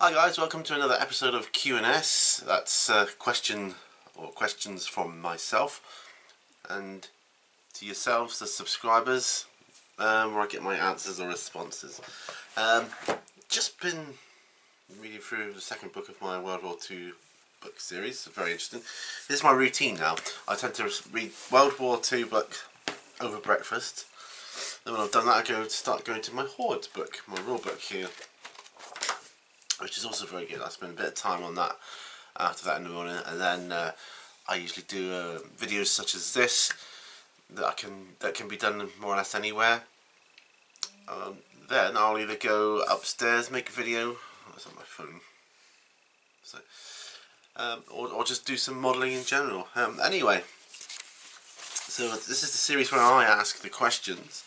Hi guys, welcome to another episode of Q&S. That's questions from myself and to yourselves, the subscribers, where I get my answers or responses. Just been reading through the second book of my World War II book series. Very interesting. This is my routine now. I tend to read World War II book over breakfast. Then when I've done that, I start going to my Hordes book, my rule book here, which is also very good. I spend a bit of time on that after that in the morning, and then I usually do videos such as this that can be done more or less anywhere. Then I'll either go upstairs, make a video. That's on my phone. So, or just do some modelling in general. Anyway, so this is the series where I ask the questions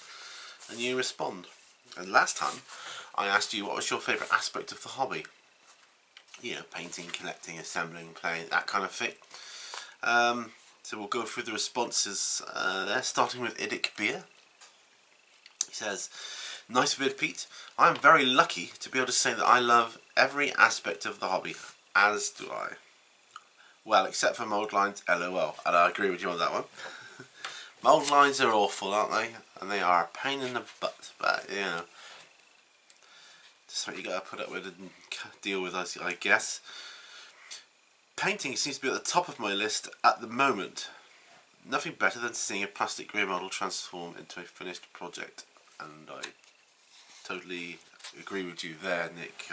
and you respond. And last time I asked you what was your favourite aspect of the hobby. You know, painting, collecting, assembling, playing, that kind of thing. So we'll go through the responses there, starting with Idic Beer. He says, "Nice vid, Pete. I'm very lucky to be able to say that I love every aspect of the hobby, as do I. Well, except for mould lines, LOL." And I agree with you on that one. Mould lines are awful, aren't they? And they are a pain in the butt, but you know, something you got to put up with and deal with, I guess. Painting seems to be at the top of my list at the moment. Nothing better than seeing a plastic grey model transform into a finished project, and I totally agree with you there, Nick.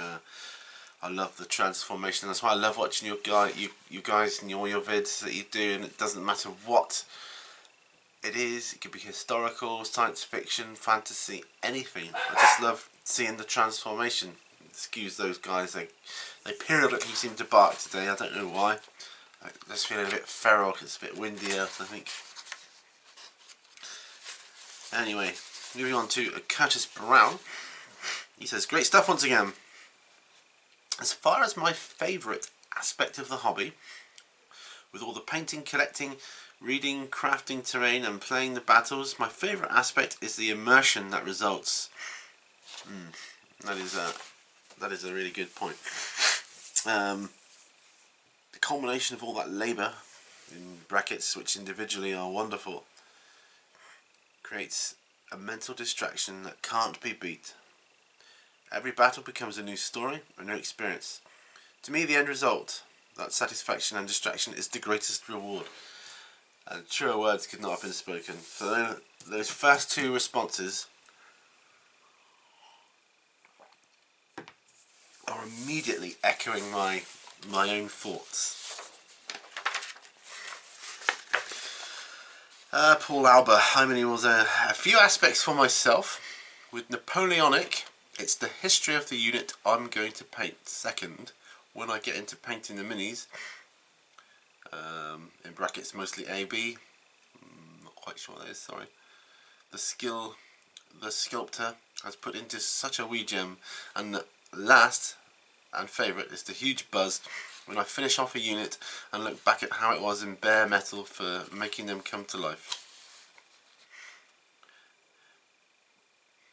I love the transformation. That's why I love watching you guys and all your vids that you do, and it doesn't matter what it is. It could be historical, science fiction, fantasy, anything. I just love seeing the transformation. Excuse those guys, they periodically seem to bark today. I don't know why. I'm just feeling a bit feral because it's a bit windy out, I think. Anyway, moving on to Curtis Brown. He says, "Great stuff once again. As far as my favourite aspect of the hobby, with all the painting, collecting, reading, crafting terrain and playing the battles, my favourite aspect is the immersion that results." That is a really good point. The culmination of all that labour, in brackets, which individually are wonderful, creates a mental distraction that can't be beat. Every battle becomes a new story, a new experience. To me, the end result, that satisfaction and distraction, is the greatest reward. And truer words could not have been spoken. So those first two responses are immediately echoing my own thoughts. Paul Alba, hi many was a few aspects for myself. With Napoleonic, it's the history of the unit I'm going to paint. Second, when I get into painting the minis, in brackets mostly AB, not quite sure what that is, sorry. The sculptor has put into such a wee gem. And the last and favourite is the huge buzz when I finish off a unit and look back at how it was in bare metal for making them come to life.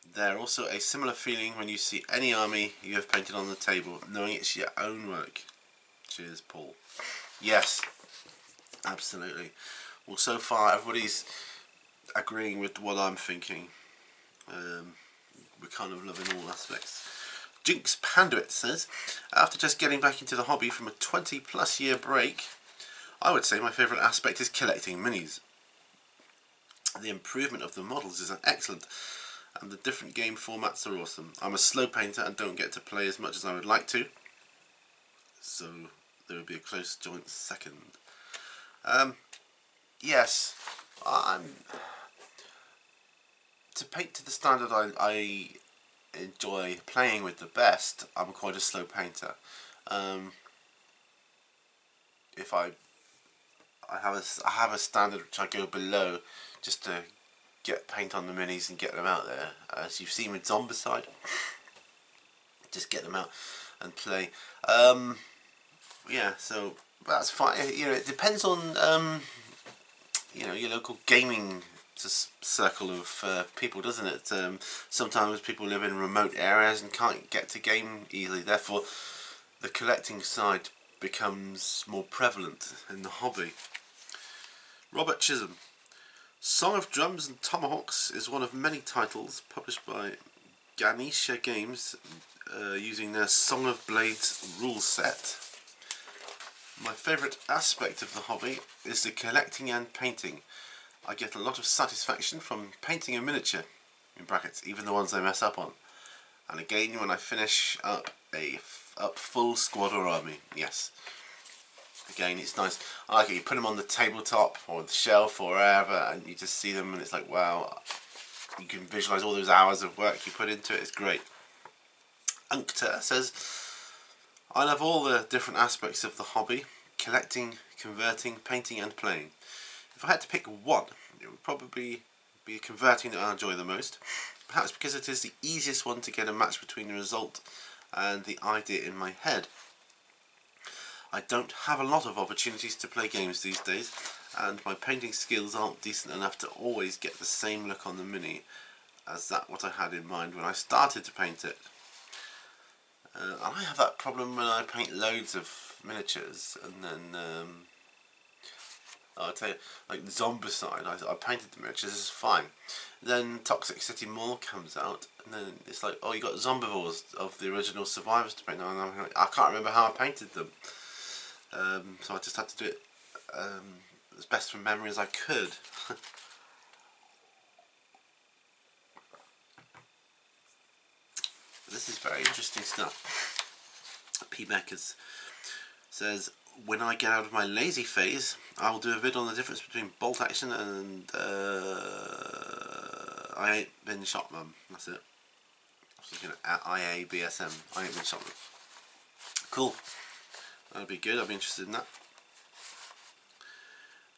There also a similar feeling when you see any army you have painted on the table, knowing it's your own work. Cheers, Paul. Yes, absolutely. Well, so far everybody's agreeing with what I'm thinking. We're kind of loving all aspects. Jinx Panduit says, "After just getting back into the hobby from a 20+ year break, I would say my favourite aspect is collecting minis. The improvement of the models is excellent, and the different game formats are awesome. I'm a slow painter and don't get to play as much as I would like to, so there would be a close joint second." Yes, to paint to the standard I enjoy playing with the best, I'm quite a slow painter. If I have a standard which I go below just to get paint on the minis and get them out there, as you've seen with Zombicide. Just get them out and play. Yeah, so that's fine. You know, it depends on you know, your local gaming circle of people, doesn't it? Sometimes people live in remote areas and can't get to game easily. Therefore, the collecting side becomes more prevalent in the hobby. Robert Chisholm. Song of Drums and Tomahawks is one of many titles published by Ganesha Games using their Song of Blades rule set. My favourite aspect of the hobby is the collecting and painting. I get a lot of satisfaction from painting a miniature, in brackets, even the ones I mess up on. And again when I finish up a full squad or army, yes. Again, it's nice. I like it. You put them on the tabletop or the shelf or wherever, and you just see them, and it's like, wow. You can visualise all those hours of work you put into it. It's great. Uncta says, I love all the different aspects of the hobby: collecting, converting, painting, and playing. If I had to pick one, it would probably be converting that I enjoy the most. Perhaps because it is the easiest one to get a match between the result and the idea in my head. I don't have a lot of opportunities to play games these days, and my painting skills aren't decent enough to always get the same look on the Mini as that what I had in mind when I started to paint it. I have that problem when I paint loads of miniatures, and then I'll tell you, like Zombicide, I painted the miniatures, this is fine. Then Toxic City Mall comes out, and then it's like, oh, you got Zombivores of the original Survivors to paint, and I'm like, I can't remember how I painted them. So I just had to do it as best from memory as I could. This is very interesting stuff. P. Beckers says, when I get out of my lazy phase, I will do a vid on the difference between bolt action and I ain't been shot, mum. That's it. I was looking at IABSM. I ain't been shot, mum. Cool. That'll be good. I'll be interested in that.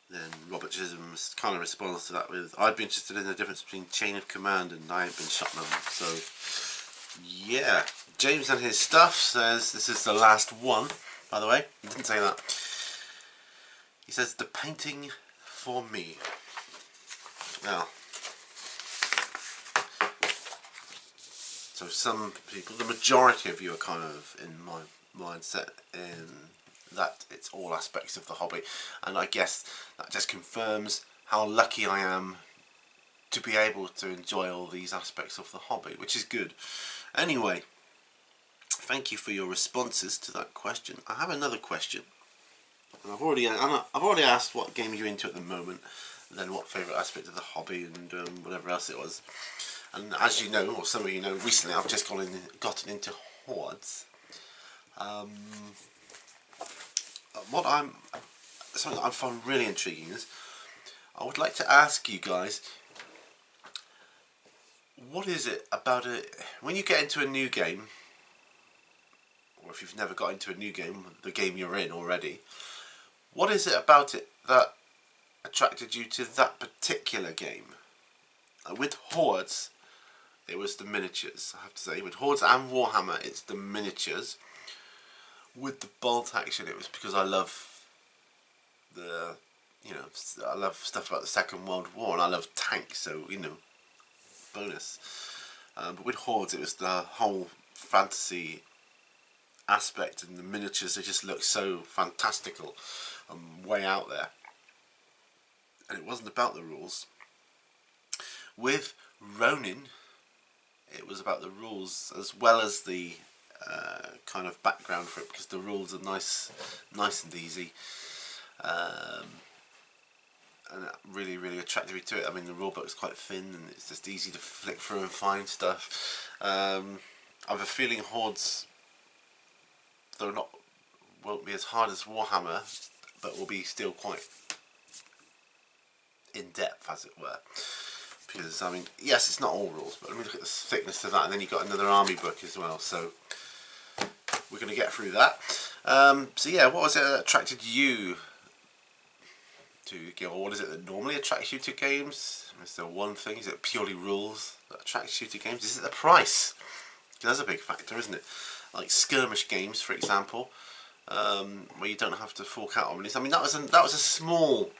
Then Robert Chisholm kind of responds to that with, I'd be interested in the difference between chain of command and I ain't been shot, mum. So, yeah. James and his stuff says, this is the last one, by the way. He didn't say that. He says, the painting for me. Now, so some people, the majority of you are kind of in my mindset in that it's all aspects of the hobby, and I guess that just confirms how lucky I am to be able to enjoy all these aspects of the hobby, which is good. Anyway, thank you for your responses to that question. I have another question, and I've already asked what game you're into at the moment, and then what favourite aspect of the hobby, and whatever else it was. And as you know, or some of you know, recently I've just gotten into Hordes. Something that I find really intriguing is, I would like to ask you guys, what is it about it when you get into a new game, or if you've never got into a new game, the game you're in already, what is it about it that attracted you to that particular game? With Hordes, it was the miniatures, I have to say. With Hordes and Warhammer, it's the miniatures. With the bolt action, it was because I love I love stuff about the Second World War, and I love tanks, so, bonus. But with Hordes, it was the whole fantasy aspect, and the miniatures, they just look so fantastical and way out there. And it wasn't about the rules. With Ronin, it was about the rules as well as the kind of background for it, because the rules are nice and easy, and that really attracted me to it. I mean, the rulebook's quite thin, and it's just easy to flick through and find stuff. I have a feeling Hordes, though won't be as hard as Warhammer, but will be still quite in depth, as it were. Because, I mean, yes, it's not all rules, but I mean, look at the thickness of that, and then you've got another army book as well, so we're going to get through that. So yeah, what was it that attracted you to game, or what is it that normally attracts you to games? Is there one thing? Is it purely rules that attracts you to games? Is it the price? That's a big factor, isn't it? Like skirmish games, for example, where you don't have to fork out on these. I mean, that was a small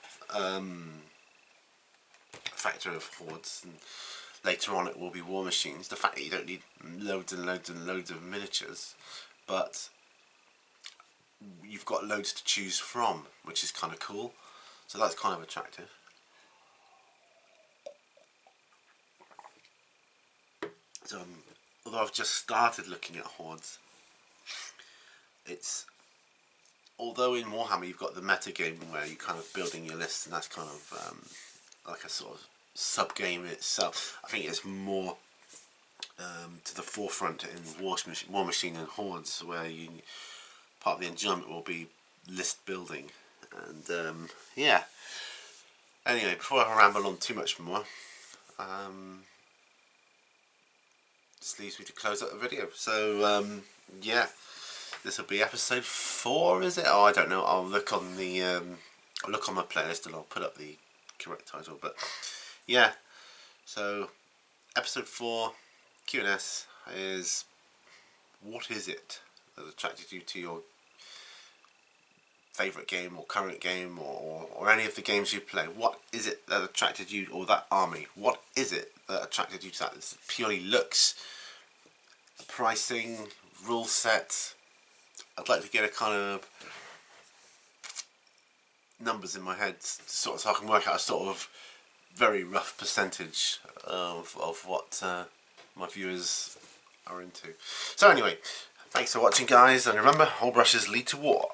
factor of Hordes, and later on it will be War Machines. The fact that you don't need loads and loads and loads of miniatures, but you've got loads to choose from, which is kind of cool. So that's kind of attractive. So although I've just started looking at hordes, although in Warhammer you've got the meta game where you're kind of building your list, and that's kind of like a sort of sub game itself. I think it's more to the forefront in War Machine and Hordes, where part of the enjoyment will be list building. And yeah. Anyway, before I ramble on too much more, just leaves me to close up the video. So yeah, this will be episode 4, is it? Oh, I don't know. I'll look on my playlist and I'll put up the correct title. But yeah, so episode 4 Q&S is, what is it that attracted you to your favourite game or current game or any of the games you play? What is it that attracted you, or that army? What is it that attracted you to that? It's purely looks, pricing, rule set. I'd like to get a kind of numbers in my head so I can work out a sort of very rough percentage of what my viewers are into. So anyway, thanks for watching, guys, and remember, all brushes lead to war.